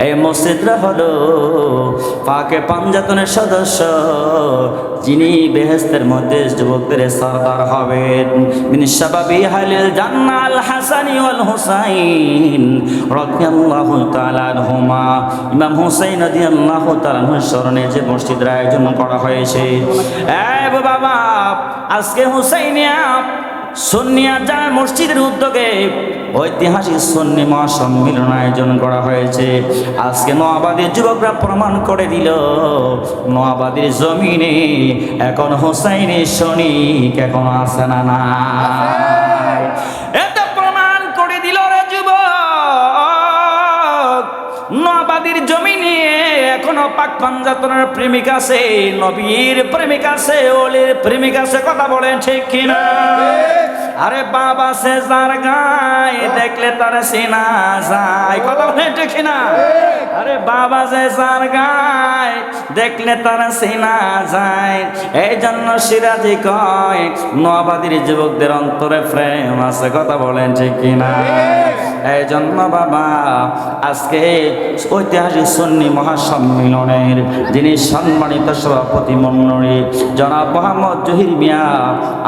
এই মসজিদরা হলো পাকে পাঞ্জাতনের সদস্য, যিনি বেহেশতের মধ্যে যুবকদের সরদার হবেন। মিন শাবাবি হালিল জান্নাহ আল হাসানি ওয়াল হুসাইন রাদিয়াল্লাহু তাআলা আনহুমা। ইমাম হুসাইন রাদিয়াল্লাহু তাআলা আনহুর স্মরণে যে মসজিদের আয়োজন করা হয়েছে, বাবা আজকে হুসাইনিয়া সুন্নিয়া জামে মসজিদের উদ্যোগে ঐতিহাসিক সুন্নি মহাসম্মিলন আয়োজন করা হয়েছে। আজকে নোয়াবাদীর যুবকরা প্রমাণ করে দিল, নোয়াবাদীর জমিনে এখন হুসাইনি সৈনিক এখন আছে না না, এটা প্রমাণ করে দিল রে যুবক। নোয়াবাদীর জমিনে এখনো পাক পাঞ্জাতনের প্রেমিক আছে, নবীর প্রেমিক আছে, ওলির প্রেমিক আছে, কথা বলেন ঠিক কিনা? আরে বাবা সে যার গায়ে দেখলে তার সিনা যায়, কথা বলেন ঠিক কিনা? আরে বাবা সে যার গায়ে দেখলে তার সিনা যায়। এই জন্য সিরাজি কয় নোয়াবাদীর যুবকদের অন্তরে প্রেম আছে, কথা বলেন ঠিক কিনা? এই জন্য বাবা আজকে ঐতিহাসিক সুন্নি মহাসম্মিলনের যিনি সম্মানিত সভাপতি মণ্ডলী জনাব মোহাম্মদ জহির মিয়া,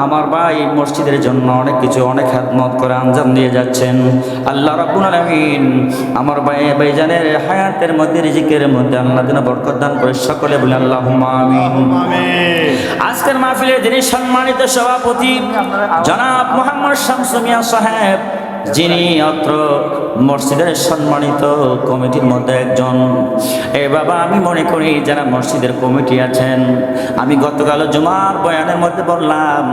আমার ভাই মসজিদের জন্য অনেক কিছু অনেক খেদমত করে আঞ্জাম দিয়ে যাচ্ছেন। আল্লাহ রাব্বুল আলামিন আমার ভাইজানের হায়াতের মধ্যে রিজিকের মধ্যে আল্লাহ যেন বরকত দান করে, সকলে বলে আল্লাহুম্মা আমিন। আজকের মাহফিলে যিনি সম্মানিত সভাপতি জনাব মোহাম্মদ শামসু মিয়া সাহেব, যিনি অত্র মসজিদের সম্মানিত কমিটির মধ্যে একজন। এ বাবা আমি মনে করি যারা মসজিদের কমিটি আছেন, আমি গতকাল জুমার বয়ানের মধ্যে বললাম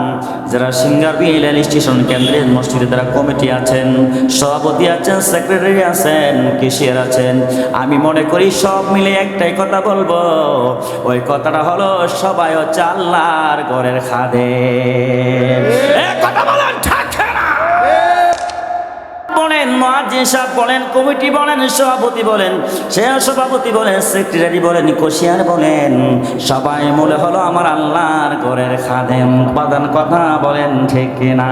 যারা সিঙ্গারবিল স্টেশন কেন্দ্রের মসজিদে যারা কমিটি আছেন, সভাপতি আছেন, সেক্রেটারি আছেন, কেশিয়ার আছেন, আমি মনে করি সব মিলে একটাই কথা বলবো, ওই কথাটা হলো সবাই হচ্ছে আল্লাহর ঘরের খাদেম। কথা বলেন বলেন, মুয়াজ্জিন সাহেব বলেন, কমিটি বলেন, সভাপতি বলেন, সভাপতি বলেন, সেক্রেটারি বলেন, কোষিয়ার বলেন, সবাই মনে হলো আমার আল্লাহর ঘরের খাদেম। প্রধান কথা বলেন ঠিক কিনা?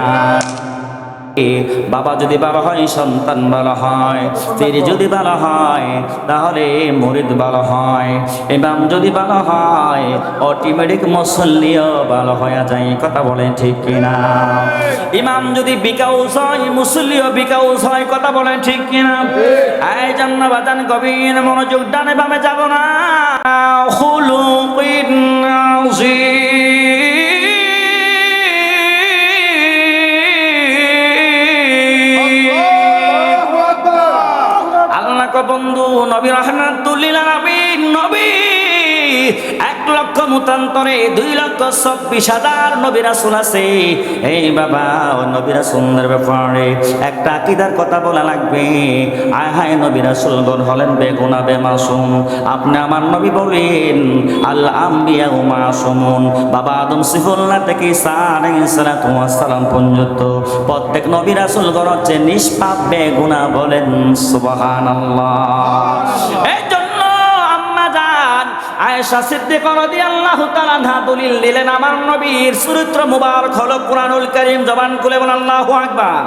বাবা যদি ভালো হয় সন্তান ভালো হয়, পীর যদি ভালো হয় তাহলে মুরিদ ভালো হয়, ইমাম যদি ভালো হয় অটোমেটিক মুসল্লিও ভালো হয়ে যায়, কথা বলেন ঠিক কিনা? ইমাম যদি বিকাউস হয় মুসল্লিও বিকাউস হয়, কথা বলেন ঠিক কিনা? এই জন্য বাজান গভীর মনোযোগ, ডানে বামে যাব না। খুলুকিন আযীম, বন্ধু নবী রাহমাতুল লিল আলামিন, নবী 1,00,000 মতান্তরে 2,26,000 নবী রাসূল আছে। এই বাবা ওই নবী রাসূলের ব্যাপারে একটা আকীদার কথা বলা লাগবে। আয় হায় নবী রাসূলগণ হলেন বেগুনাহ বেমাসুম। আপনি আমার নবী বলেন আল আম্বিয়া মাসুমুন, বাবা আদম সিফুল্লাহ থেকে ঈসা আলাইহিস সালাতু ওয়াস সালাম পর্যন্ত প্রত্যেক নবী রাসূলগণ হচ্ছে নিষ্পাপ বেগুনাহ, বলেন সুবহানাল্লাহ। এই জন্য আম্মা জান আয়েশা সিদ্দিকা রাদিয়াল্লাহু তাআলা আনহা দলিল দিলেন আমার নবীর চরিত্র মুবারক হলো কুরআনুল কারীম। জবান খুলে বলেন আল্লাহু আকবার।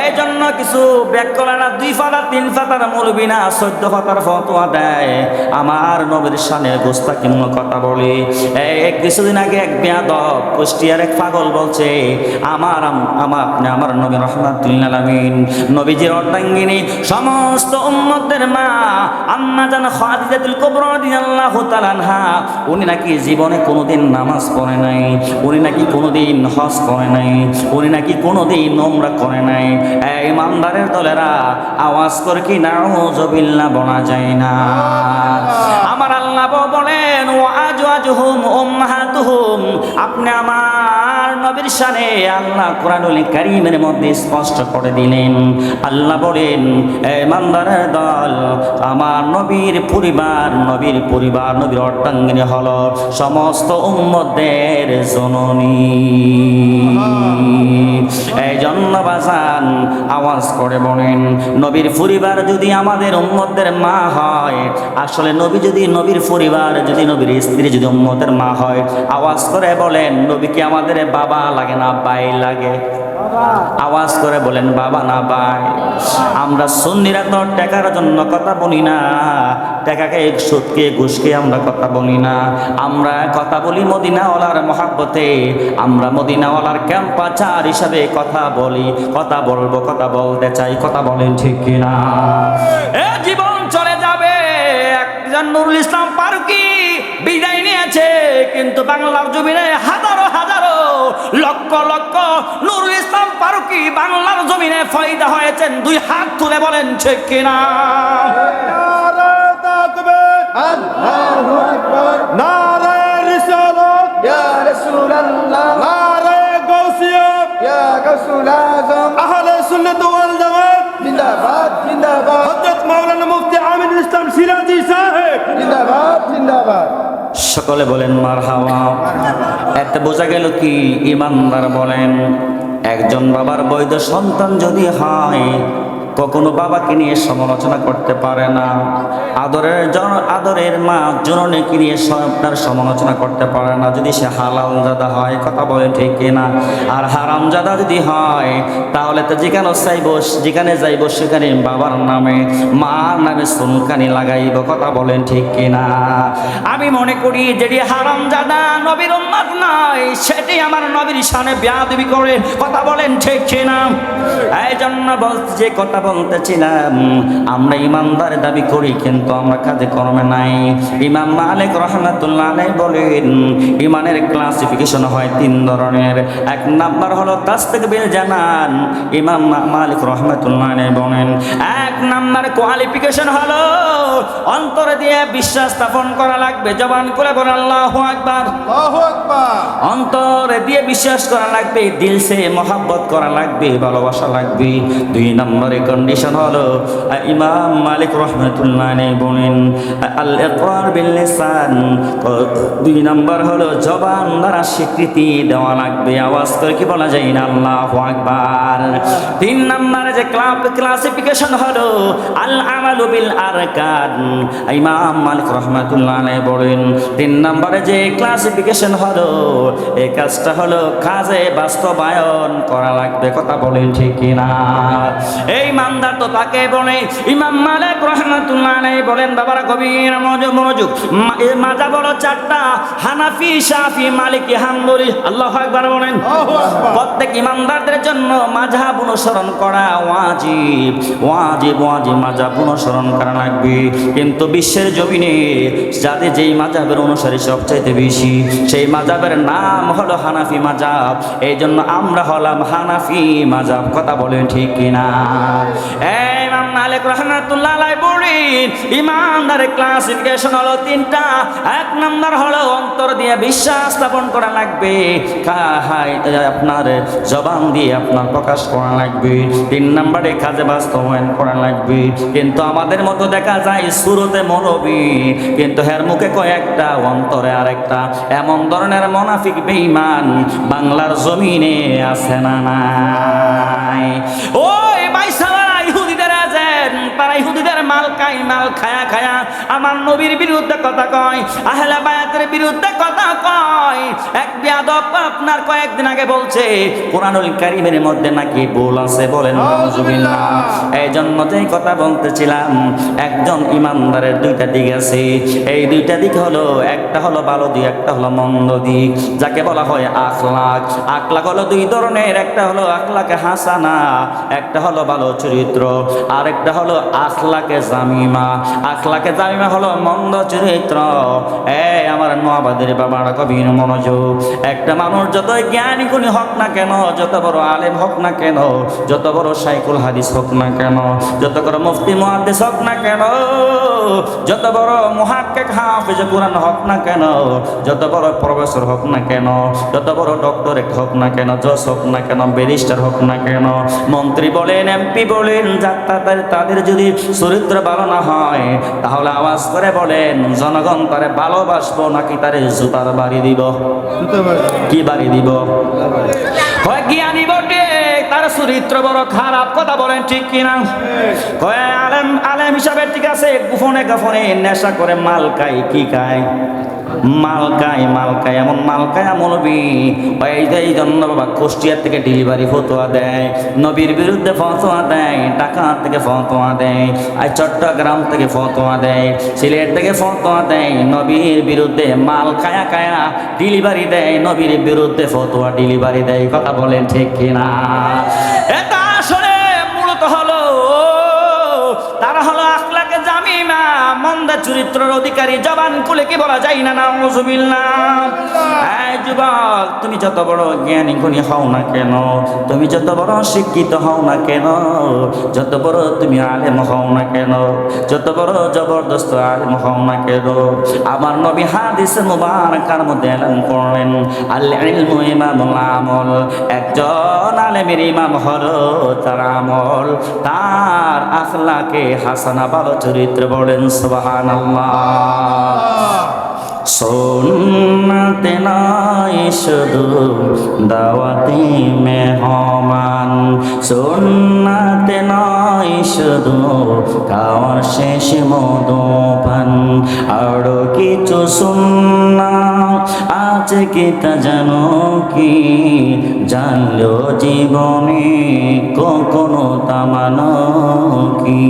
এই জন্য কিছু ব্যাকরণা 2 পাতা 3 পাতার মৌলবী না 14 পাতার ফতোয়া দেয়, আমার নবীর শানে গোস্তাকিন্য কথা বলে। এই কিছুদিন আগে এক বেয়াদব কুষ্টিয়ার এক পাগল বলছে আমার নবী রাহমাতুল লিল আলামিন নবীজির অর্ধাঙ্গিনী সমস্ত উম্মতের মা আম্মা জান খাদিজাতুল কুবরা রাদিয়াল্লাহু তাআলা আনহা, উনি নাকি জীবনে কোনোদিন নামাজ পড়ে নাই, উনি নাকি কোনোদিন হজ করে নাই, উনি নাকি কোনোদিন উমরা করে নাই। এই ইমানদারের দলেরা আওয়াজ করে কি নাউযুবিল্লাহ বলা যায় না? আমার আল্লাহ বলেন ওয়া আজওয়াজুহুম উম্মাহাতুহুম, আপনি আমার নবীর শানে আল্লাহ কুরআনুল কারীমের মধ্যে স্পষ্ট করে দিলেন। আল্লাহ বলেন ইমানদারের দল আমার নবীর পরিবার, নবীর অর্ধাঙ্গিনী হলো সমস্ত উম্মতের জননী। এই জন্য বাজান আওয়াজ করে বলেন নবীর পরিবার যদি আমাদের উম্মতের মা হয়, আসলে নবী যদি নবীর পরিবার যদি নবীর স্ত্রী যদি উম্মতের মা হয়, আওয়াজ করে বলেন নবী কি আমাদের বাবা লাগে না ভাই লাগে? আওয়াজ করে বলেন বাবা না ভাই। আমরা সুন্নিরা তো টাকার জন্য কথা বলি না, টাকাকে সুদকে ঘুষকে আমরা কথা বলি না, আমরা কথা বলি মদিনাওয়ালার মহাব্বতে, আমরা মদিনাওয়ালার ক্যাম্পাচার হিসাবে কথা বলি, কথা বলবো, কথা বলতে চাই, কথা বলেন ঠিক কিনা? এ জীবন চলে যাবে, একজন নুরুল ইসলাম ফারুকী বিদায় নিয়েছে, কিন্তু বাংলার জমিনে হাজারো হাজারো লক্ষ লক্ষ নুরুল ইসলাম ফারুকী বাংলার জমিনে ফয়দা হয়েছেন। দুই হাত তুলে বলেন ঠিক কিনা? নারে তাকবীর, আল্লাহু আকবার, নারে রিসালাত, ইয়া রাসূলুল্লাহ, নারে গাউসিয়া, ইয়া গাউসুল আযম, আহলে সুন্নাত ওয়াল জামাত জিন্দাবাদ জিন্দাবাদ, হযরত মাওলানা মুফতি আমিনুল ইসলাম সিরাজি সাহেব জিন্দাবাদ জিন্দাবাদ। সকলে বলেন মারহাবা। এতে বোঝা গেল কি? ইমানদার বলেন, একজন বাবার বৈধ সন্তান যদি হয় কখনো বাবাকে নিয়ে সমালোচনা করতে পারে না, আদরের মা জননীকে নিয়ে আপনার সমালোচনা করতে পারে না, যদি সে হালালজাদা হয়, কথা বলে ঠিক কিনা? আর হারামজাদা যদি হয় তাহলে তো যেখানে যাইব সেখানে বাবার নামে মার নামে সুনকানি লাগাইব, কথা বলেন ঠিক কিনা? আমি মনে করি যেটি হারামজাদা নবীর উম্মত নয়, সেটি আমার নবীর শানে বেয়াদবি করে, কথা বলেন ঠিক কিনা? এই জন্য বলছি, যে কথা বলতেছিলাম, আমরা ইমানদার দাবি করি কিন্তু আমরা কাজে কর্মে নাই। ইমাম মালিক রাহমাতুল্লাহ আলাইহি বলেন, ইমানের ক্লাসিফিকেশন হয় তিন ধরনের। এক নাম্বার হলো তাসদিক বিল জানান। ইমাম মালিক রাহমাতুল্লাহ আলাইহি বলেন, এক নাম্বার কোয়ালিফিকেশন হলো অন্তর দিয়ে বিশ্বাস স্থাপন করা লাগবে। জবান করে বলেন আল্লাহু আকবার, আল্লাহু আকবার। অন্তর দিয়ে বিশ্বাস করা লাগবে, দিল সে মোহাব্বত করা লাগবে, ভালোবাসা লাগবে। দুই নম্বরে কন্ডিশন হলো ইমাম মালিক রাহমাতুল্লাহ আলাইহি বলেন আল ইকরার বিল লিসান। দুই নম্বর হলো জবান দ্বারা স্বীকৃতি দেওয়া লাগবে, আওয়াজ করে কি বলা যায় না আল্লাহু আকবার। তিন নম্বরে যে ক্লাসিফিকেশন হলো আল আমালু বিল আরকান। ইমাম মালিক রাহমাতুল্লাহ আলাইহি বলেন, তিন নম্বরে যে ক্লাসিফিকেশন হলো, এই কাজটা হলো কাজে বাস্তবায়ন করা লাগবে, কথা বলেন ঠিক কিনা? এই ইমানদার তো তাকে বলে। ইমাম মালিক রাহমাতুল্লাহ আলাইহি বলেন, বাবারা গভীর মনোযোগ, মাযহাব বলো চারটা, হানাফি, শাফি, মালিকি, হাম্বলি। আল্লাহু আকবার বলেন। প্রত্যেক ইমানদারদের জন্য মাযহাব অনুসরণ করা ওয়াজিব, ওয়াজিব ওয়াজিব মাযহাব অনুসরণ করা লাগবে। কিন্তু বিশ্বের জমিনে যাদের যেই মাযহাবের অনুসারী সবচাইতে বেশি, সেই মাযহাবের নাম হলো হানাফি মাযহাব। এই জন্য আমরা হলাম হানাফি মাযহাব, কথা বলেন ঠিক কিনা? ইমাম মালিক রাহমাতুল্লাহ আলাইহি বলেন, ইমানদারের ক্লাসিফিকেশন হলো তিনটা। এক নাম্বার হলো অন্তর দিয়ে বিশ্বাস স্থাপন করা লাগবে, আপনার জবান দিয়ে আপনার প্রকাশ করা লাগবে। তিন নাম্বারে কাজে বাস্তবায়ন করা লাগবে। কিন্তু আমাদের মতো দেখা যায় সুরতে মৌলবী, কিন্তু হের মুখে কয়েকটা, অন্তরে আরেকটা। এমন ধরনের মুনাফিক বেঈমান বাংলার জমিনে আছে না নাই? ওই বাইসালা ইহুদিদের আছেন, তারা ইহুদিদের মাল খায়া খায়া আমার নবীর বিরুদ্ধে কথা কয়, আহলে বায়াতের বিরুদ্ধে কথা কয়। এক বিয়াদব আপনার কয়েকদিন আগে বলছে কুরআনুল কারীমের মধ্যে নাকি ভুল আছে, বলেন নাউজুবিল্লাহ। এই জন্য যেই কথা বলতেছিলাম, একজন ইমানদারের দুইটা দিক আছে। এই দুইটা দিক হলো, একটা হলো ভালো দিক, একটা হলো মন্দ দিক, যাকে বলা হয় আখলাক। আখলাক হলো দুই ধরনের, একটা হলো আখলাকে হাসানা, একটা হলো ভালো চরিত্র, আর একটা হলো আখলাকে জামিমা। আখলাকে জামিমা হলো মন্দ চরিত্র। আমার নওয়াবাদের বাবারা গভীর মনোযোগ। একটা মানুষ যতই জ্ঞানী গুণী হোক না কেন, যত বড় আলেম হোক না কেন, যত বড় শাইখুল হাদিস হোক না কেন, যত বড় মুফতি মুহাদ্দিস হোক না কেন, যত বড় মুহাক্কিক হাফেজ কুরআন হোক না কেন, যত বড় প্রফেসর হোক না কেন, যত বড় ডক্টরেট হোক না কেন, জজ হোক না কেন, ব্যারিস্টার হোক না কেন, মন্ত্রী বলেন, এমপি বলেন, তাদের যদি চরিত্র ভালো না হয়, তাহলে আওয়াজ করে বলেন, জনগণ তারে ভালোবাসবো নাকি তারে জুতার বাড়ি দিব? কি বাড়ি দিব? হয় জ্ঞানী বটে, তার চরিত্র বড় খারাপ, কথা বলেন ঠিক কিনা? আলেম হিসাবে ঠিক আছে, গোপনে গোপনে নেশা করে মাল খায়, কি খায়? মালকায় এমন মালকায় মৌলবী এই জন্য বাবা কুষ্টিয়া থেকে ডেলিভারি ফতোয়া দেয়, নবীর বিরুদ্ধে ফতোয়া দেয়, ঢাকা থেকে ফতোয়া দেয়, আর চট্টগ্রাম থেকে ফতোয়া দেয়, সিলেট থেকে ফতোয়া দেয়, নবীর বিরুদ্ধে মাল কায়া ডেলিভারি দেয়, নবীর বিরুদ্ধে ফতোয়া ডেলিভারি দেয়। কথা বলেন ঠিক কিনা? এটা আসলে মূলত হলো তারা হলো আখলাকে জামিমা, মন্দা চরিত্রের অধিকারী। জবান খুলে কি বলা যায় না? নাউজুবিল্লাহ। এই যুবক, তুমি যত বড় জ্ঞানী গুণী হও না কেন, তুমি যত বড় শিক্ষিত হও না কেন, যত বড় তুমি আলেম হও না কেন, যত বড় জবরদস্ত আলেম হও না কেন, আমার নবী হাদিসে মুবারাকার মধ্যে এলান করলেন, আল ইলমু ইমামুল আমল। একজন আলেমের ইমাম হলো তার আমল, তার আখলাকে হাসানা, ভালো চরিত্র। বলেন সুবহানাল্লাহ। সুন্নতে নাই শুধু দাওয়াতে মেহমান, সুন্নতে নাই শুধু খাওয়ার শেষ মধুপান, আরো কিছু সুন্নাত আছে কি তা জানো কি? জানলেও জীবনে কখনো তা মানো কি?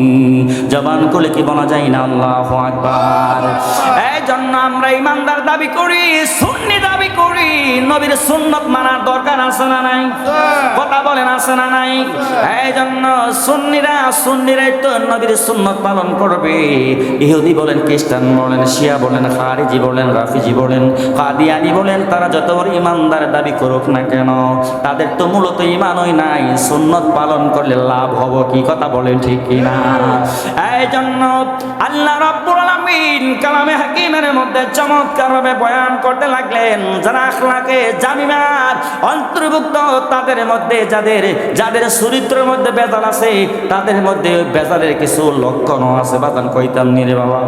জবান খুলে কি বলা যায় না? আল্লাহু আকবার। এই জন্য আমরা ইমানদার দাবি করি, সুন্নি দাবি করি, নবীর সুন্নত মানার দরকার আছে না নাই? কথা বলেন আছে না নাই? এই জন্য সুন্নিরাই তো নবীর সুন্নত পালন করবে। ইহুদি বলেন, খ্রিস্টান বলেন, শিয়া বলেন, খারিজি বলেন, রাফিজি বলেন, কাদিয়ানি বলেন, তারা যত বড় ইমানদার দাবি করুক না কেন, তাদের তো মূলত ইমানই নাই। সুন্নত পালন করলে লাভ হবো কি? কথা বলেন ঠিক কিনা? এই জন্য আল্লাহ রাব্বুল আলামিন কালামে হাকিমের মধ্যে চমৎকারভাবে বয়ান করতে লাগলেন, যারা আখলাকে জামিমার অন্তর্ভুক্ত, তাদের মধ্যে যাদের চরিত্রের মধ্যে বেজাল আছে, তাদের মধ্যে বেজালের কিছু লক্ষণও আছে। বাজান কইতাম নি রে বাবা,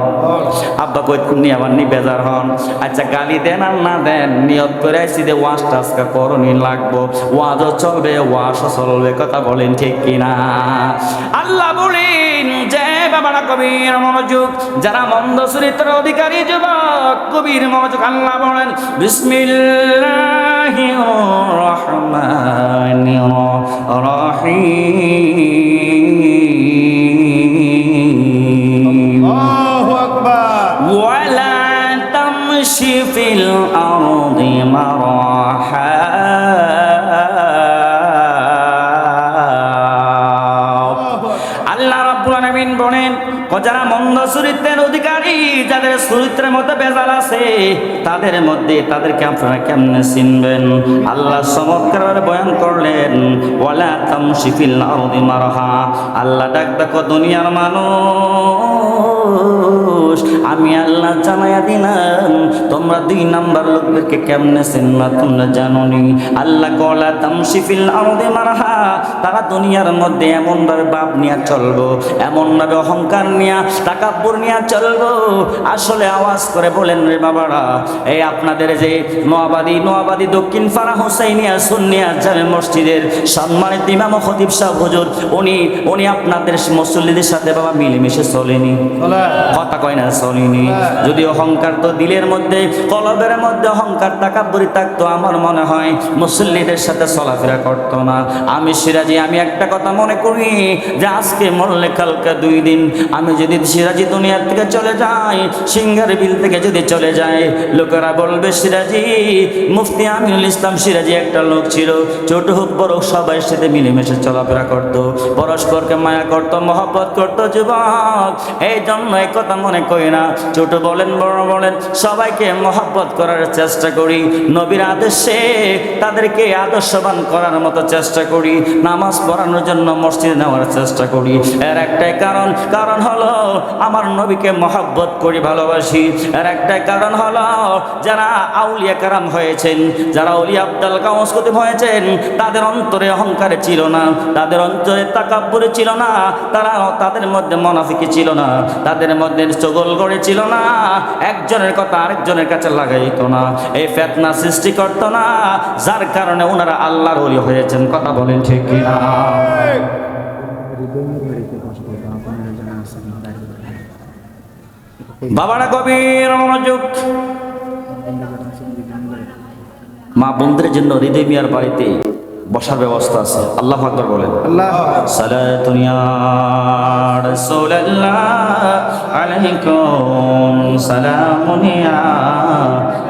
আব্বা কইতাম নি, আমার নি বেজার হন। আচ্ছা, গালি দেন আর না দেন, নিয়ত করে আইসি যে ওয়াজ টাজকা করণী লাগবো, ওয়াজও চলবে, ওয়াজও চলবে। কথা বলেন ঠিক কিনা? আল্লাহ বলেন যে বাবারা কবির মনোযোগ, যারা মন্দ চরিত্রের অধিকারী যুবক, কবির মনোযোগ। আল্লাহ বলেন, বিসমিল্লাহির রহমানির রহিম। আল্লাহু আকবার। ওয়ালা তামশি ফিল আরদি মারাহা, আল্লাহ রাব্বুল আলামিন বলেন, যারা মন্দ চরিত্রের অধিকারী, যাদের চরিত্রের মধ্যে বেজাল আছে, তাদের মধ্যে তাদেরকে আপনারা কেমনে চিনবেন? আল্লাহ চমৎকার বয়ান করলেন, ওয়ালা তামশি ফিল আরদি মারহা। আল্লাহ ডাক দেখো দুনিয়ার মানুষ, আমি আল্লাহ জানাইয়া দিলাম, তোমরা 2 নাম্বার লোকদেরকে কেমনে চিনবা তোমরা জানোনি। আল্লাহ ওয়ালা তামশি ফিল আরদি মারহা, তারা দুনিয়ার মধ্যে এমন ভাবে বাপ নিয়ে চলবো, এমন ভাবে অহংকার নিয়ে, তাকাব্বুর নিয়ে চলবো। আসলে আওয়াজ করে বলেন রে বাবারা, এই আপনাদের যে নোয়াবাদী দক্ষিণ পাড়া হুসাইনিয়া সুন্নিয়া জামে মসজিদের সম্মানিত ইমাম খতিব সাহেব হুজুর, উনি আপনাদের মুসল্লিদের সাথে বাবা মিলেমিশে চলেনি। কথা কয় না? চলেনি। যদি অহংকার তো দিলের মধ্যে, কলবের মধ্যে অহংকার তাকাব্বুরি থাকতো, আমার মনে হয় মুসল্লিদের সাথে চলাফেরা করতো না। আমি সিরাজি, আমি একটা কথা মনে করি যে আজকে মরলে কালকে 2 দিন, আমি যদি সিরাজি দুনিয়ার থেকে চলে যাই, সিঙ্গার বিল থেকে যদি চলে যায়, লোকেরা বলবে সিরাজি, মুফতি আমিনুল ইসলাম সিরাজি একটা লোক ছিল, ছোট হোক বড় হোক সবাই সাথে মিলেমিশে চলাফেরা করতো, পরস্পরকে মায়া করতো, মহব্বত করতো। যুবক, এই জন্য এই কথা মনে করি না, ছোট বলেন বড় বলেন, সবাইকে মহব্বত করার চেষ্টা করি, নবীর আদেশে তাদেরকে আদর্শবান করার মতো চেষ্টা করি, নামাজ পড়ানোর জন্য মসজিদে নেওয়ার চেষ্টা করি। এর একটাই কারণ হলো আমার নবীকে মহব্বত করি, ভালোবাসি। এর একটাই কারণ হলো যারা আউলিয়া কারাম হয়েছেন, যারা ওলি আব্দুল গাউস কুতুব হয়েছেন, তাদের অন্তরে অহংকারে ছিল না, তাদের অন্তরে তাকাব্বুরে ছিল না, তাদের মধ্যে মুনাফিকি ছিল না, তাদের মধ্যে চগলগড়ে ছিল না, একজনের কথা আরেকজনের কাছে লাগাইতো না, এই ফিতনা সৃষ্টি করতো না, যার কারণে ওনারা আল্লাহর ওলি হয়েছেন। কথা বলেন ঠিক কিনা? বাবারা গভীর মনোযোগ। মা বোনদের জন্য হৃদয় মিয়ার বাড়িতে বসার ব্যবস্থা আছে। আল্লাহু আকবার বলেন। আল্লাহ সালাতুন ইয়া রাসূলুল্লাহ আলাইকুম সালামুন ইয়া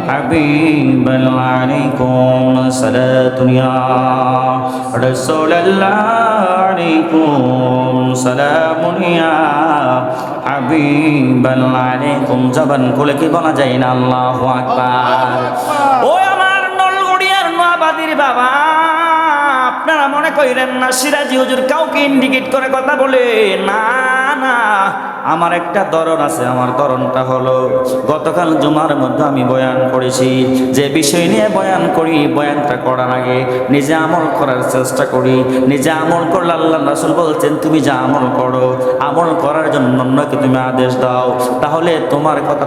হাবিবাল আলাইকুম সালাতুন ইয়া রাসূলুল্লাহ আলাইকুম সালামুন ইয়া হাবিবাল আলাইকুম। জবান খুলে কি বলা যায় না আল্লাহু আকবার? ও আমার নলগড়িয়ার নোয়াবাদীর বাবা, আপনারা মনে করেন না সিরাজি হুজুর কাউকে ইন্ডিকেট করে কথা বলে, না না, আমার একটা ধরন আছে। আমার ধরনটা হলো, গতকাল জুমার মধ্যে আমি বয়ান করেছি, যে বিষয় নিয়ে বয়ান করি, বয়ানটা করার আগে নিজে আমল করার চেষ্টা করি। নিজে আমল করলে আল্লাহ রাসূল বলছেন, তুমি যা আমল করো, আমল করার জন্য অন্যকে তুমি আদেশ দাও, তাহলে তোমার কথা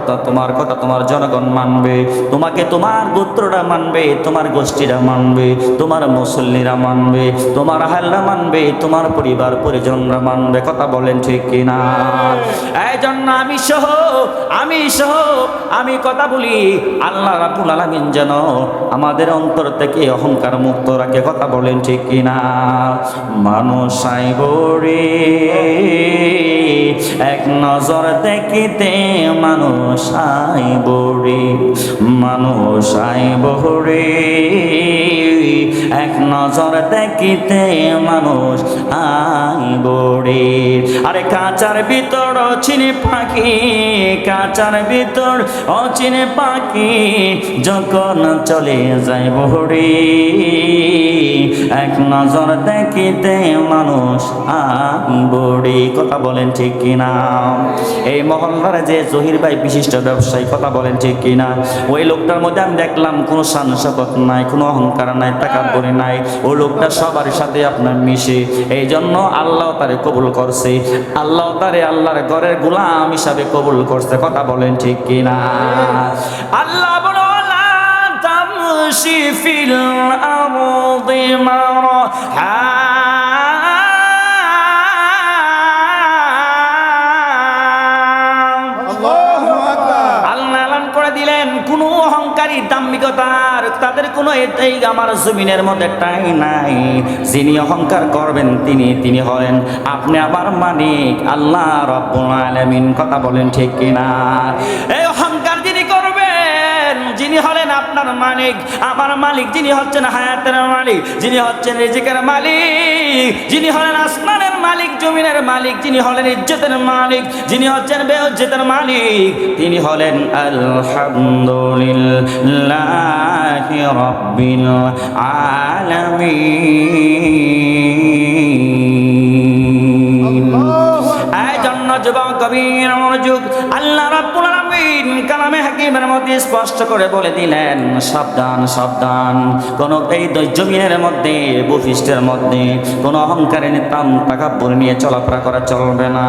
তোমার জনগণ মানবে, তোমাকে তোমার গোত্ররা মানবে, তোমার গোষ্ঠীরা মানবে, তোমার মুসল্লিরা মানবে, তোমার আহলরা মানবে, তোমার পরিবার পরিজনরা মানবে। কথা বলেন ঠিক কিনা? এই জন্য আমি কথা বলি, আল্লাহ রাব্বুল আলামিন যেন আমাদের অন্তর থেকে অহংকার মুক্ত রাখে। কথা বলেন ঠিক কিনা? মানুষ আইব রে এক নজর দেখিতে, মানুষ আইব রে, মানুষ আইব রে এক নজর দেখিতে, মানুষ আইব রে। আরে কাঁচার ভিতর অচিনে পাখি, কাঁচার ভিতর অচিনে পাখি, যখন চলে যাইব রে এক নজর দেখিতে, মানুষ আইব রে। কথা বলেন ঠিক কিনা? এই মহল্লার যে জহির ভাই বিশিষ্ট ব্যবসায়ী, কথা বলেন ঠিক কিনা? ওই লোকটার মধ্যে আমি দেখলাম কোনো শান শৌকত নাই, কোনো অহংকার নাই, তাকাব্বুরি নাই। ওই লোকটা সবার সাথে আপনার মিশে, এই জন্য আল্লাহ তারে কবুল করছে, আল্লাহ তারে আল্লাহর ঘরের গোলাম হিসাবে কবুল করছে। কথা বলেন ঠিক কিনা? আল্লাহ বলো লা তামশি ফিল আরদি মারহা, কোনো অহংকারী দাম্ভিকতার তাদের কোনো এটাই আমার জমিনের মধ্যে ঠাঁই নাই। যিনি অহংকার করবেন তিনি হলেন আপনি আমার মালিক আল্লাহ রাব্বুল আলামিন। কথা বলেন ঠিক কিনা? এই অহংকার যিনি করবেন, যিনি হলেন আপনার মালিক, আমার মালিক, যিনি হচ্ছেন হায়াতের মালিক, যিনি হচ্ছেন রিজিকের মালিক, যিনি হলেন আসমানের মালিক, জমিনের মালিক, যিনি হলেন ইজ্জতের মালিক, যিনি হচ্ছেন বেইজ্জতের মালিক, তিনি হলেন আলহামদুলিল্লাহি রাব্বিল আলামিন। এই জন্য যুবক কবির মনোযোগ, আল্লাহ রাব্বুল আলামিন কালামে হাকিমের মধ্যে স্পষ্ট করে বলে দিলেন, সাবধান সাবধান, কোন এই জমিনের মধ্যে ভূপৃষ্ঠের মধ্যে কোন অহংকারে নিতাম তাকাব্বুর নিয়ে চলাফেরা করা চলবে না।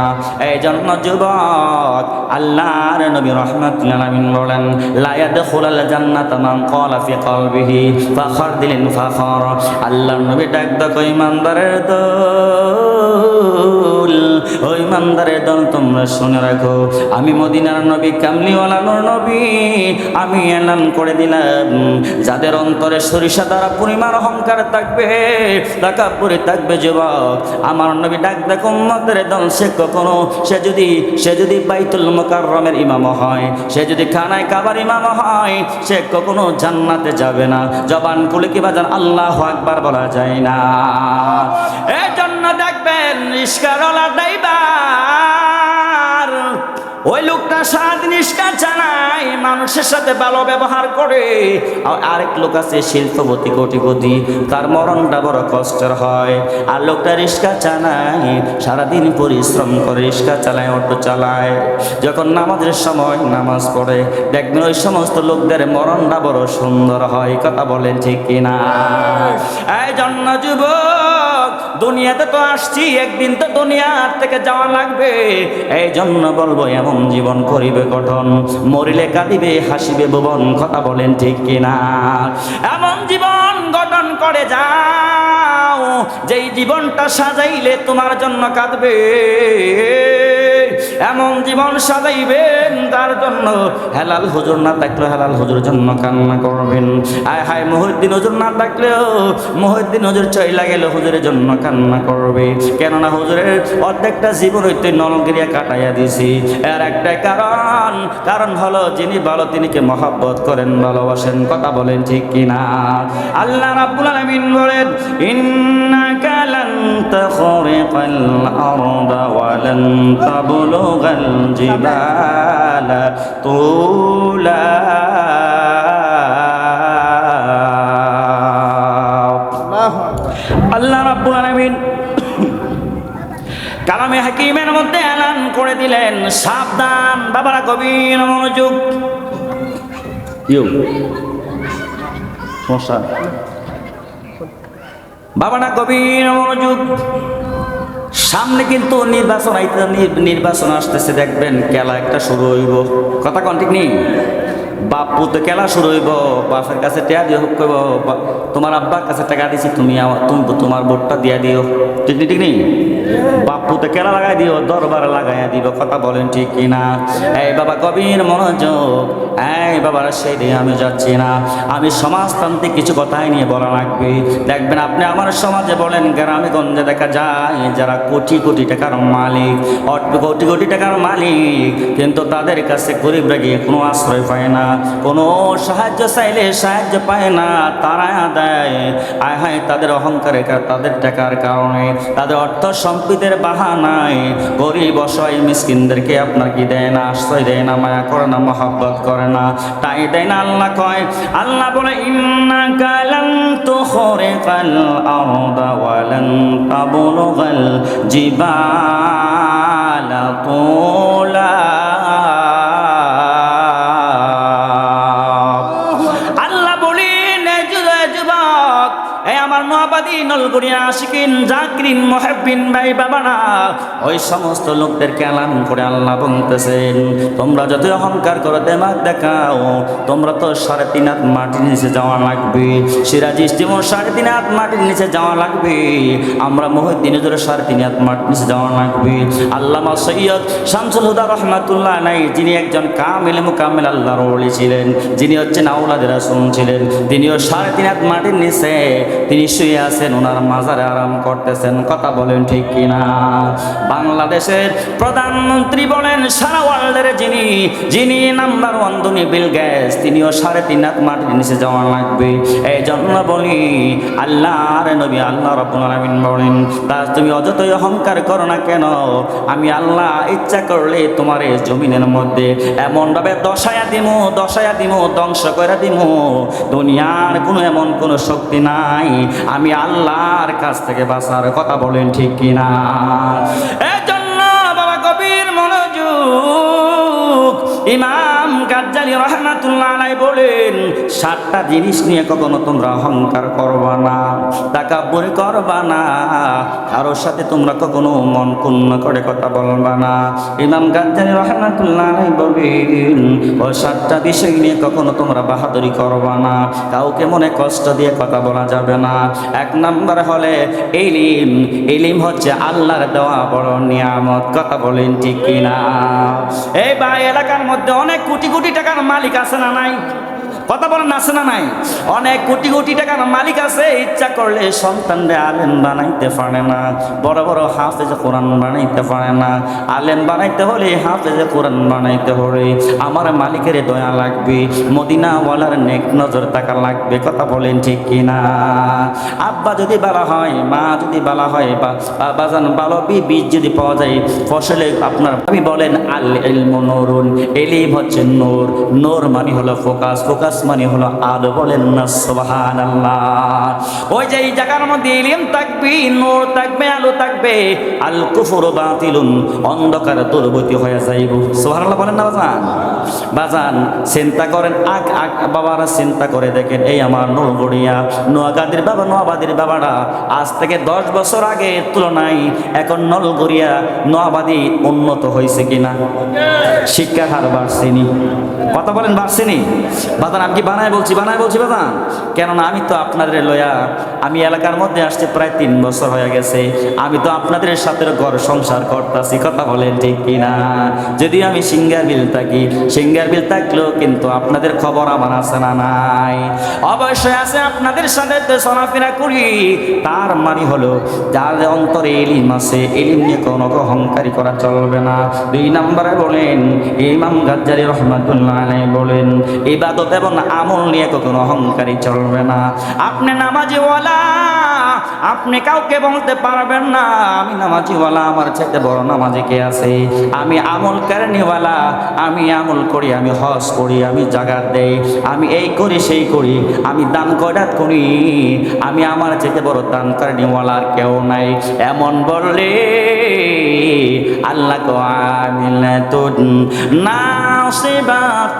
এই জন্য যুবক আল্লাহর নবী রাহমাতুল আলামিন বলেন, লা ইয়াদখুলুল জান্নাতা মান ক্বালা ফি কলবিহি ফাখর দিলেন ফাখর। আল্লাহর নবী ডাক দাও ইমানদারের দল, ওই ইমানদারের দল তোমরা শুনে রাখো, আমি মদিনার নবী কামলিওয়ালা নূর নবী, আমি এলান করে দিলাম, যাদের অন্তরে সরিষা দ্বারা পরিমাণ অহংকার থাকবে, তাকাব্বুরি থাকবে, যুবক আমার নবী ডাক দেখো উম্মতের দল, সে যদি বাইতুল মুকাররমের ইমাম হয়, সে যদি খানায় কাবার ইমাম হয়, সে কখনো জান্নাতে যাবে না। জবান খুলে কি বাজান আল্লাহু আকবার বলা যায় না? এই জন্য দেখবেন রিস্কাওয়ালা ড্রাইভার, ওই লোকটা সারাদিন রিস্কা চালায়, মানুষের সাথে ভালো ব্যবহার করে। আরেক লোক আছে শিল্পপতি কোটিপতি, তার মরণটা বড় কষ্টের হয়। আর লোকটা রিস্কা চালায়, সারাদিন পরিশ্রম করে রিস্কা চালায়, অটো চালায়, যখন নামাজের সময় নামাজ পড়ে দেখবেন ওই সমস্ত লোকদের মরণটা বড় সুন্দর হয়। কথা বলেন ঠিক কিনা? এই জন্য যুবক, দুনিয়াতে তো আসছি, একদিন তো দুনিয়ার থেকে যাওয়া লাগবে। এই জন্য বলবো এমন জীবন করিবে গঠন, মরিলে কাঁদিবে হাসিবে ভুবন। কথা বলেন ঠিক কিনা? এমন জীবন গঠন করে যাও, যেই জীবনটা সাজাইলে তোমার জন্য কাঁদবে। এমন জীবন সাজাইবেন তার বাবার জন্য হেলাল হুজুর না থাকলেও হেলাল হুজুর জন্য কান্না করবেন। আয় হায় মহিউদ্দিন হুজুর না থাকলেও মহিউদ্দিন হুজুর চইলা গেলে হুজুরের জন্য কান্না করবে। কেননা হুজুরের অর্ধেকটা জীবন হইতে নলগিরিয়া কাটাইয়া দিছি। এর একটা কারণ হলো যিনি ভালো তিনিকে মহব্বত করেন, ভালোবাসেন। কথা বলেন ঠিক কিনা? আল্লাহ রাব্বুল আলামিন বলেন, ইন্নাকা লান তাখরিকাল আরদা ওয়া লান তাবলুগাল জিবালা তুলা। আল্লাহ রাব্বুল আলামিন কালামে হাকিমের মধ্যে এলান করে দিলেন, সাবধান বাবারা, গভীর মনোযোগ। বাবারা গভীর মনোযোগ। সামনে কিন্তু নির্বাচন আসতেছে, দেখবেন খেলা একটা শুরু হইব। কথা কোন ঠিক নেই? বাপু তো খেলা শুরু হইব, বাপের কাছে টাকা দিয়ে হোক করব, তোমার আব্বার কাছে টাকা দিছি, তুমি তোমার ভোটটা দিয়ে দিও। ঠিক নেই? ঠিক নেই? বাপু তো খেলা লাগাই দিও, দরবার লাগাইয়া দিব। কথা বলেন ঠিক কিনা? এই বাবা গভীর মনোযোগ। এই বাবার সেই দিয়ে আমি যাচ্ছি না, আমি সমাজতান্ত্রিক কিছু কথাই নিয়ে বলা লাগবে। দেখবেন আপনি আমার সমাজে বলেন, গ্রামে গঞ্জে দেখা যায় যারা কোটি কোটি টাকার মালিক, কোটি কোটি টাকার মালিক, কিন্তু তাদের কাছে গরিবরা গিয়ে কোনো আশ্রয় পায় না, কোনো সাহায্য চাইলে সাহায্য পায় না, তারা দেয়। আয় হায় তাদের অহংকারের, তাদের টাকার কারণে, তাদের অর্থ সম্পদের বাহানায় গরিব অসহায় মিসকিনদেরকে আপনার কি দেয় না, আশ্রয় দেয় না, মায়া করে না, মহব্বত করে না। তাই দেয় না। আল্লাহ কয়, আল্লাহ বলে, ইন্নাকা লান তুখরিকাল আরদা ওয়া লান তাবলুগাল জিবালা তুলা। আমার নোয়াবাদী নলগড়িয়া আশিকিন জাকিরিন মুহিব্বিন ভাই বাবারা, ওই সমস্ত লোকদেরকে এলান করে আল্লাহ বলতেছেন, তোমরা যত অহংকার করো, দেমাগ দেখাও, তোমরা তো 3.5 হাত মাটির নিচে যাওয়া লাগবে। সিরাজি ইস্তিমোর 3.5 হাত মাটির নিচে যাওয়া লাগবে। আমরা মুহিউদ্দিন হুজুরের 3.5 হাত মাটির নিচে যাওয়া লাগবে। আল্লামা সৈয়দ শামসুল হুদা রাহমাতুল্লাহ আলাইহি, যিনি একজন কামিল মুকাম্মিল আল্লাহর ওলি ছিলেন, যিনি হচ্ছেন আওলাদ রাসূল ছিলেন, তিনিও 3.5 হাত মাটির নিচে তিনি শুয়ে আছেন, ওনার মাজারে আরাম করতেছেন। কথা বলেন ঠিক কিনা? বাংলাদেশের প্রধানমন্ত্রী বলেন, সারা ওয়ার্ল্ডের যিনি নাম্বার 1 ধনী বিল গেটস, তিনিও 3.5 হাত মাটির নিচে যাওয়া লাগবে। এই জন্য বলি, আল্লাহর নবী আল্লাহ রাব্বুল আলামিন বলেন, তা তুমি অযথই অহংকার করো না কেন, আমি আল্লাহ ইচ্ছা করলে তোমার এই জমিনের মধ্যে এমনভাবে দশায়া দিমু, ধ্বংস করে দিমু, দুনিয়ার কোনো এমন কোনো শক্তি নাই আমি আল্লাহর কাছ থেকে বাঁচার। কথা বলেন ঠিক কিনা? এজন্য বাবা গভীর মনোযোগ। ইমাম গাজ্জালী রাহমাতুল্লাহ আলাইহি বলেন, 7টা জিনিস নিয়ে কখনো তোমরা অহংকার করবা না, তাকাব্বুরি করবা না, কারোর সাথে তোমরা কখনো মন ক্ষুণ্ণ করে কথা বলবা না। ইমাম গাজ্জালী রাহমাতুল্লাহ আলাইহি বলেন, ওই 7টা বিষয় নিয়ে কখনো তোমরা বাহাদুরি করবা না, কাউকে মনে কষ্ট দিয়ে কথা বলা যাবে না। 1 নাম্বার হলে ইলম হচ্ছে আল্লাহর দেওয়া বড় নিয়ামত। কথা বলেন ঠিক কিনা? এই বা এলাকার মধ্যে অনেক কোটি কোটি টাকার মালিক আছে না নাই? কথা বলেন, আছে না নাই? অনেক কোটি কোটি টাকার মালিক আছে, ইচ্ছা করলে সন্তানরে আলেম বানাইতে পারে না, বড় বড় হাফেজে কোরআন বানাইতে পারে না। আলেম বানাইতে হলে হাফেজে কোরআন বানাইতে হলে আমার মালিকের দয়া লাগবে, মদিনাওয়ালার নেক নজর তাকা লাগবে। কথা বলেন ঠিক কিনা? আব্বা যদি ভালো হয়, মা যদি ভালো হয়, বা বাজান ভালো বীজ যদি পাওয়া যায় ফসলে, আপনার আমি বলেন আল ইলমু নূরুন, ইলম হচ্ছে নূর, নূর মানে হলো ফোকাস মানে হলো আলো। বলেন না সুবহানাল্লাহ। ওই যে এই জায়গার মধ্যে ইলম থাকবে, নূর থাকবে, আলো থাকবে, আল কুফরু বাতিলুন, অন্ধকার দুর্বতী হয়ে যাইব। সুবহানাল্লাহ বলেন না বাজান? চিন্তা করেন, বাবারা চিন্তা করে দেখেন, এই আমার নলগড়িয়া নোয়াবাদীর বাবারা আজ থেকে 10 বছর আগে তুলনায় এখন নলগড়িয়া নোয়াবাদী উন্নত হয়েছে কিনা? শিক্ষার হার বাড়ছেনি? কথা বলেন বাড়ছেনি? বাজান আমি কি বানায় বলছি বাজান? কেননা আমি তো আপনাদের লয়া আমি এলাকার মধ্যে আসতে প্রায় 3 বছর হয়ে গেছে। আমি তো আপনাদের সাথে ঘর সংসার করতেছি, কথা বলেন ঠিক কিনা? যদি আমি সিঙ্গার বিল থাকি, সিঙ্গার বিল থাকলেও কিন্তু আপনাদের খবর আমার আছে না নাই? অবশ্যই আছে। আপনাদের সাথে তো চলাফেরা করি, তার মানে হলো যার অন্তরে এলিম আছে, এলিম নিয়ে কোনো অহংকারী করা চলবে না। 2 নম্বরে বলেন ইমাম গাজ্জালী রহমাতুল্লাহ আলাইহি বলেন ইবাদত এবং আমল নিয়ে কোনো অহংকারী চলবে না। আপনি নামাজিওয়ালা, আপনি কাউকে বলতে পারবেন না আমি নামাজিওয়ালা, আমার চাইতে বড় নামাজি কে আছে? আমি আমল কারণীওয়ালা, আমি আমল করি, আমি হজ করি, আমি জাকাত দেই, আমি এই করি সেই করি, আমি দান খয়রাত করি, আমি আমার চাইতে বড় দান কারণীওয়ালা আর কেউ নাই। এমন বললে আল্লাহ কো আমিলাতুন নাসিবাতাসলা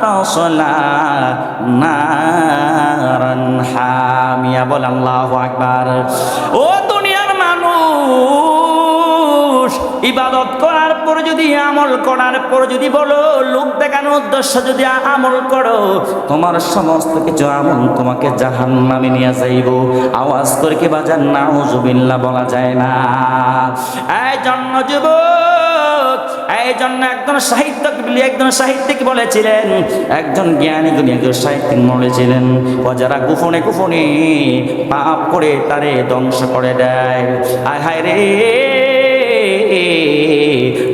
নারান হামিয়া। বল আল্লাহু আকবার। ও দুনিয়ার মানুষ, ইবাদত করার পর যদি আমল করার পর যদি বলো লোক দেখানোর উদ্দেশ্য যদি আমল করো, তোমার সমস্ত কিছু আমল তোমাকে জাহান্নামে নিয়ে যাইব। আওয়াজ করে কি বাজান নাউজুবিল্লাহ বলা যায় না? এই জন্য যুবক, এই জন্য একজন সাহিত্যিক বলেছিলেন, একজন জ্ঞানী গুণী একজন সাহিত্যিক বলেছিলেন, ও যারা গোপনে গোপনে পাপ করে তারে ধ্বংস করে দেয়। আয় হায় রে,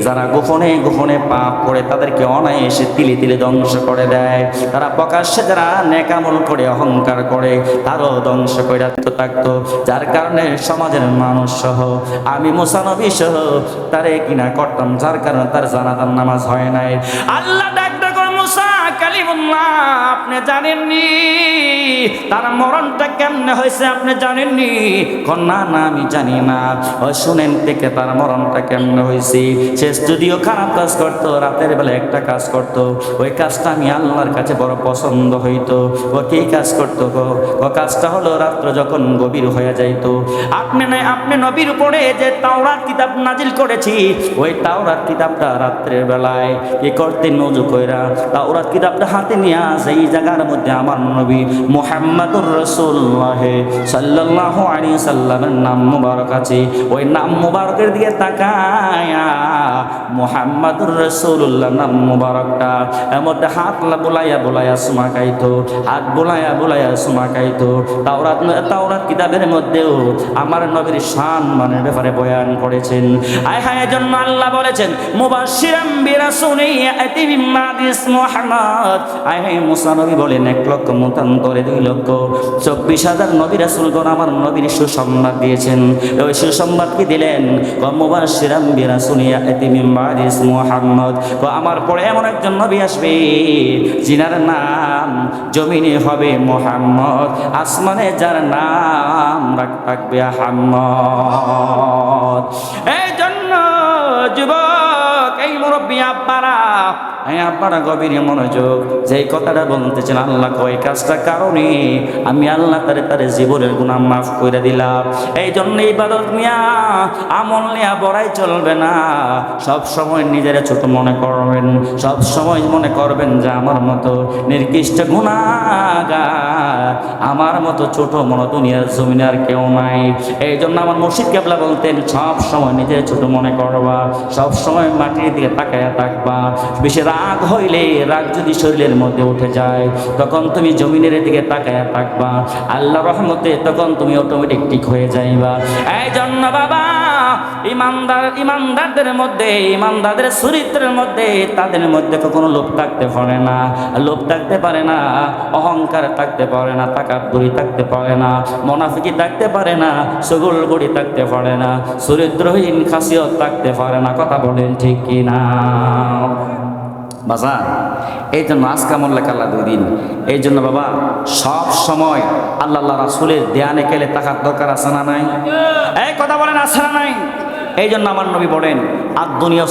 যারা গোপনে গোপনে পাপ করে তাদেরকে অনায়াসে তিলে তিলে ধ্বংস করে দেয়। তারা প্রকাশ্যে যারা নেকামল করে অহংকার করে তারও ধ্বংস করে থাকতো। যার কারণে সমাজের মানুষ সহ আমি মুসা নবী সহ তারে কিনা করতাম, যার কারণে তার জানাজার নামাজ হয় নাই। আল্লাহ ডাকতে কর মুসা কালিমুল্লাহ, আপনি জানেননি তার মরণটা কেমনে হয়েছে? আপনি জানেননি? না না আমি জানি না। ও শুনেন থেকে তার মরণটা কেমনে হয়েছে। সে যদিও খারাপ কাজ করতো, রাতের বেলা একটা কাজ করতো, ওই কাজটা আমি আল্লাহর কাছে বড় পছন্দ হইতো। ও কি কাজ করতো? ও কাজটা হলো রাত্র যখন গভীর হয়ে যাইতো, আপনি নবীর উপরে যে তাওরাত কিতাব নাজিল করেছি, ওই তাওরাত কিতাবটা রাত্রের বেলায় কি করতেন? ওযু কইরা তাওরাত কিতাবটা হাতে নিয়ে সেই জায়গার মধ্যে আমার নবী মুহাম্মাদুর রাসূলুল্লাহ সাল্লাল্লাহু আলাইহি সাল্লামের নাম মুবারক আছে, ওই নাম মুবারকের দিকে তাকায়া মুহাম্মাদুর রাসূলুল্লাহ নাম মুবারকটা এর মধ্যে হাত বুলাইয়া সুমা খাইতো, হাত বুলাইয়া সুমা খাইতো। তাওরাত কিতাবের মধ্যেও আমার নবীর সম্মানের ব্যাপারে বয়ান করেছেন। আয় হায়, এজন্য আল্লাহ বলেছেন মুবাশশিরাম বিরাসূলিন ইয়াতি মিন বাদি ইসমুহু আহমদ। আয় হায়, মুসা নবী বলেন 1 লক্ষ মতান্তরে 2,24,000 নবী রাসূলগণ আমার নবীর সুসংবাদ দিয়েছেন। ওই সুসংবাদ কি দিলেন? মুবাশশিরাম বিরাসূলিন ইয়াতি মিন বাদি ইসমুহু আহমদ। আমার পরে এমন একজন নবী আসবে যিনার নাম জমিনে হবে মুহাম্মদ, আসমানে যার নাম থাকবে আহমদ। এই জন্য যুবক, এই মুরব্বী আব্বারা গভীর মনোযোগ, যেই কথাটা বলতেছেন আল্লাহ কয় কাজটা কারণে আমি আল্লাহ তারে জীবনের গুনাহ মাফ করে দিলাম। এই জন্য ইবাদত নিয়া আমল নিয়া বড়াই চলবে না। সব সময় নিজেরা ছোট মনে করবেন, সব সময় মনে করবেন যে আমার মতো নির্কৃষ্ট গুনাহগার, আমার মতো ছোট মনে দুনিয়ার জমিনে আর কেউ নাই। এই জন্য আমার মুর্শিদ কেবলা বলতেন সব সময় নিজের ছোট মনে করবা, সব সময় মাটির দিকে তাকায়া থাকবা। বেশি রাগ হইলে, রাগ যদি শরীরের মধ্যে উঠে যায়, তখন তুমি জমিনের দিকে তাকায়া থাকবা, আল্লাহ রহমতে তখন তুমি অটোমেটিক ঠিক হয়ে যাইবা। এই জন্য বাবা, ইমানদারদের মধ্যে, ইমানদারদের চরিত্রের মধ্যে, তাদের মধ্যে কখনো লোভ থাকতে পারে না, লোভ থাকতে পারে না, অহংকার থাকতে পারে না, তাকাব্বুরি থাকতে পারে না, মুনাফিকি থাকতে পারে না, চগলগড়ি থাকতে পারে না, চরিত্রহীন খাসিয়ত থাকতে পারে না। কথা বলেন ঠিক কিনা বাজার? এই জন্য আজকা মোল্লাক আল্লাহ 2 দিন। এই জন্য বাবা সব সময় আল্লাহ রাসূলের ধ্যানে কেলে তাকার দরকার আছে না নাই? এই কথা বলেন আছে না নাই? এই জন্য আমার নবী বলেন আর দুনিয়া